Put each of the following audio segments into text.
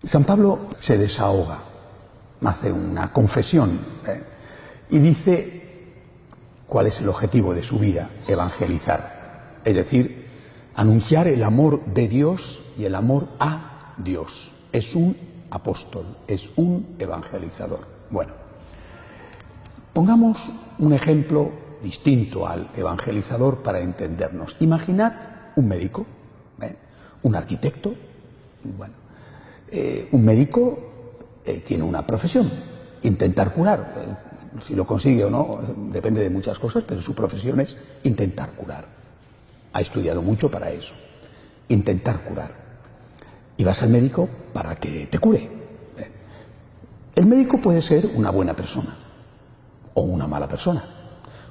San Pablo se desahoga, hace una confesión y dice cuál es el objetivo de su vida: evangelizar, es decir, anunciar el amor de Dios y el amor a Dios. Es un apóstol, es un evangelizador. Bueno, pongamos un ejemplo distinto al evangelizador para entendernos. Imaginad un médico, un arquitecto. Bueno, un médico tiene una profesión: intentar curar. Si lo consigue o no depende de muchas cosas, pero su profesión es intentar curar. Ha estudiado mucho para eso, intentar curar. Y vas al médico para que te cure. El médico puede ser una buena persona o una mala persona.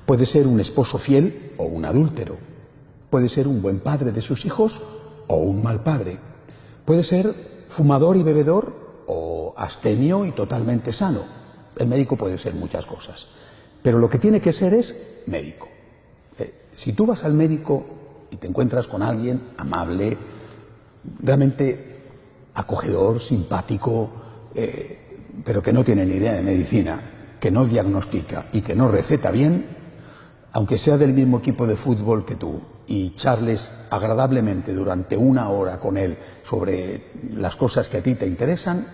Puede ser un esposo fiel o un adúltero. Puede ser un buen padre de sus hijos o un mal padre. Puede ser fumador y bebedor o abstemio y totalmente sano. El médico puede ser muchas cosas, pero lo que tiene que ser es médico. Si tú vas al médico y te encuentras con alguien amable, realmente acogedor, simpático, pero que no tiene ni idea de medicina, que no diagnostica y que no receta bien, aunque sea del mismo equipo de fútbol que tú, y charles agradablemente durante una hora con él sobre las cosas que a ti te interesan,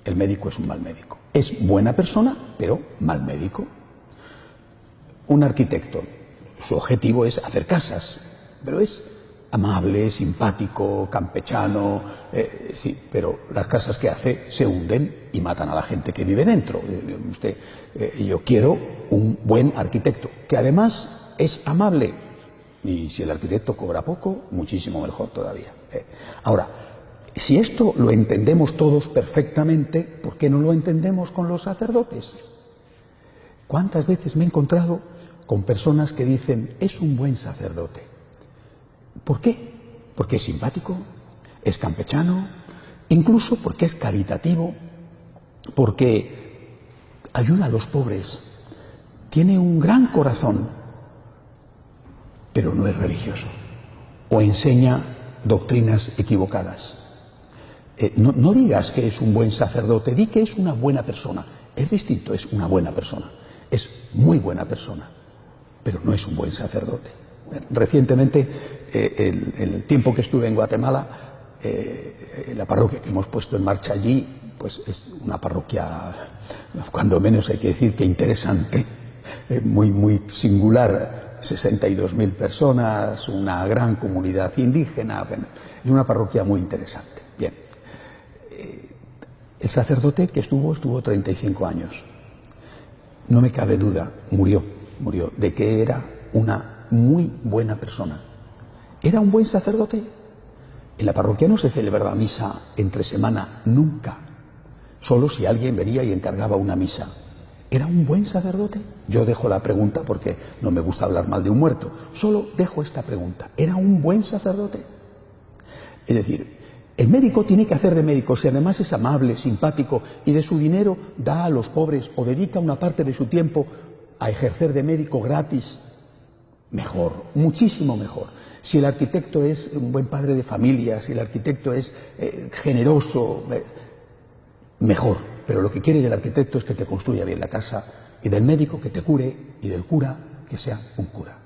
el médico es un mal médico. Es buena persona, pero mal médico. Un arquitecto, su objetivo es hacer casas, pero es amable, simpático, campechano, sí, pero las casas que hace se hunden y matan a la gente que vive dentro. Yo quiero un buen arquitecto, que además es amable, y si el arquitecto cobra poco, muchísimo mejor todavía. Ahora, si esto lo entendemos todos perfectamente, ¿por qué no lo entendemos con los sacerdotes? ¿Cuántas veces me he encontrado con personas que dicen: es un buen sacerdote? ¿Por qué? Porque es simpático, es campechano, incluso porque es caritativo, porque ayuda a los pobres, tiene un gran corazón, pero no es religioso o enseña doctrinas equivocadas. No digas que es un buen sacerdote, di que es una buena persona. Es distinto, es una buena persona, es muy buena persona, pero no es un buen sacerdote. Recientemente, el tiempo que estuve en Guatemala, la parroquia que hemos puesto en marcha allí, pues es una parroquia, cuando menos hay que decir que interesante, muy, muy singular, 62.000 personas, una gran comunidad indígena, es una parroquia muy interesante. Bien, el sacerdote que estuvo 35 años. No me cabe duda, murió de que era una muy buena persona. ¿Era un buen sacerdote? En la parroquia no se celebraba misa entre semana, nunca. Solo si alguien venía y encargaba una misa. ¿Era un buen sacerdote? Yo dejo la pregunta porque no me gusta hablar mal de un muerto. Solo dejo esta pregunta. ¿Era un buen sacerdote? Es decir, el médico tiene que hacer de médico. Si además es amable, simpático y de su dinero da a los pobres o dedica una parte de su tiempo a ejercer de médico gratis, mejor, muchísimo mejor. Si el arquitecto es un buen padre de familia, si el arquitecto es generoso, mejor. Pero lo que quiere del arquitecto es que te construya bien la casa, y del médico que te cure, y del cura que sea un cura.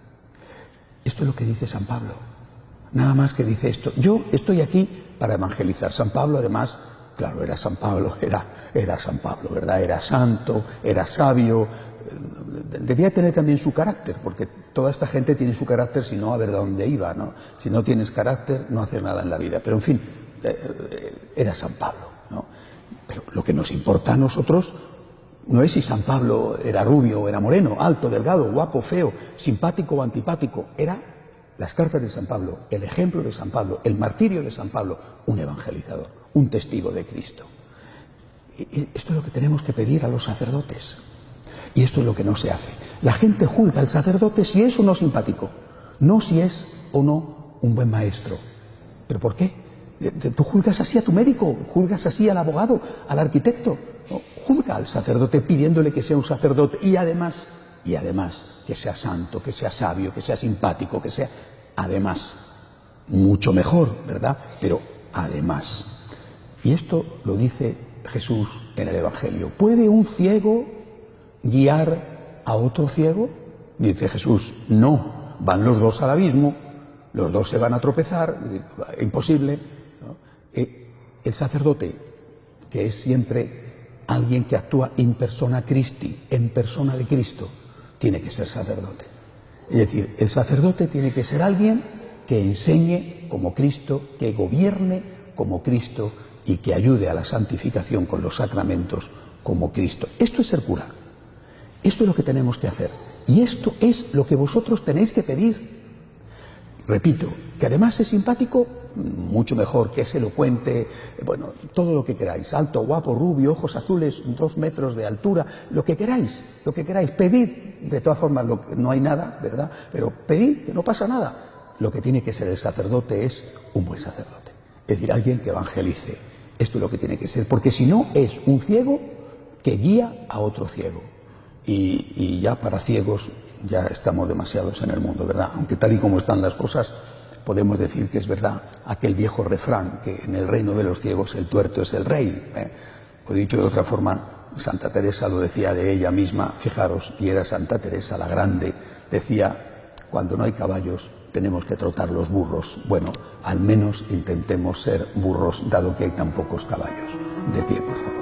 Esto es lo que dice San Pablo. Nada más que dice esto. Yo estoy aquí para evangelizar. San Pablo, además, claro, era San Pablo, era San Pablo, ¿verdad? Era santo, era sabio. Debía tener también su carácter, porque toda esta gente tiene su carácter, si no, a ver de dónde iba, ¿no? Si no tienes carácter, no haces nada en la vida. Pero, en fin, era San Pablo, ¿no? Pero lo que nos importa a nosotros no es si San Pablo era rubio o era moreno, alto, delgado, guapo, feo, simpático o antipático. Era las cartas de San Pablo, el ejemplo de San Pablo, el martirio de San Pablo, un evangelizador, un testigo de Cristo. Y esto es lo que tenemos que pedir a los sacerdotes. Y esto es lo que no se hace. La gente juzga al sacerdote si es o no simpático, no si es o no un buen maestro. ¿Pero por qué? Tú juzgas así a tu médico, juzgas así al abogado, al arquitecto. No, juzga al sacerdote pidiéndole que sea un sacerdote y además que sea santo, que sea sabio, que sea simpático, que sea además mucho mejor, ¿verdad? Pero además, Y esto lo dice Jesús en el Evangelio. ¿Puede un ciego guiar a otro ciego? Dice Jesús, no, van los dos al abismo, los dos se van a tropezar, imposible, ¿no? El sacerdote, que es siempre alguien que actúa in persona Christi, en persona de Cristo, tiene que ser sacerdote. Es decir, el sacerdote tiene que ser alguien que enseñe como Cristo, que gobierne como Cristo y que ayude a la santificación con los sacramentos como Cristo. Esto es ser cura. Esto es lo que tenemos que hacer. Y esto es lo que vosotros tenéis que pedir. Repito, que además es simpático, mucho mejor, que es elocuente, bueno, todo lo que queráis, alto, guapo, rubio, ojos azules, 2 metros de altura, lo que queráis, pedid, de todas formas no hay nada, ¿verdad? Pero pedid, que no pasa nada. Lo que tiene que ser el sacerdote es un buen sacerdote, es decir, alguien que evangelice. Esto es lo que tiene que ser, porque si no es un ciego que guía a otro ciego. Y ya para ciegos ya estamos demasiados en el mundo, ¿verdad? Aunque tal y como están las cosas, podemos decir que es verdad aquel viejo refrán, que en el reino de los ciegos el tuerto es el rey. O dicho de otra forma, Santa Teresa lo decía de ella misma, fijaros, y era Santa Teresa la Grande, decía, cuando no hay caballos tenemos que trotar los burros. Bueno, al menos intentemos ser burros, dado que hay tan pocos caballos. De pie, por favor.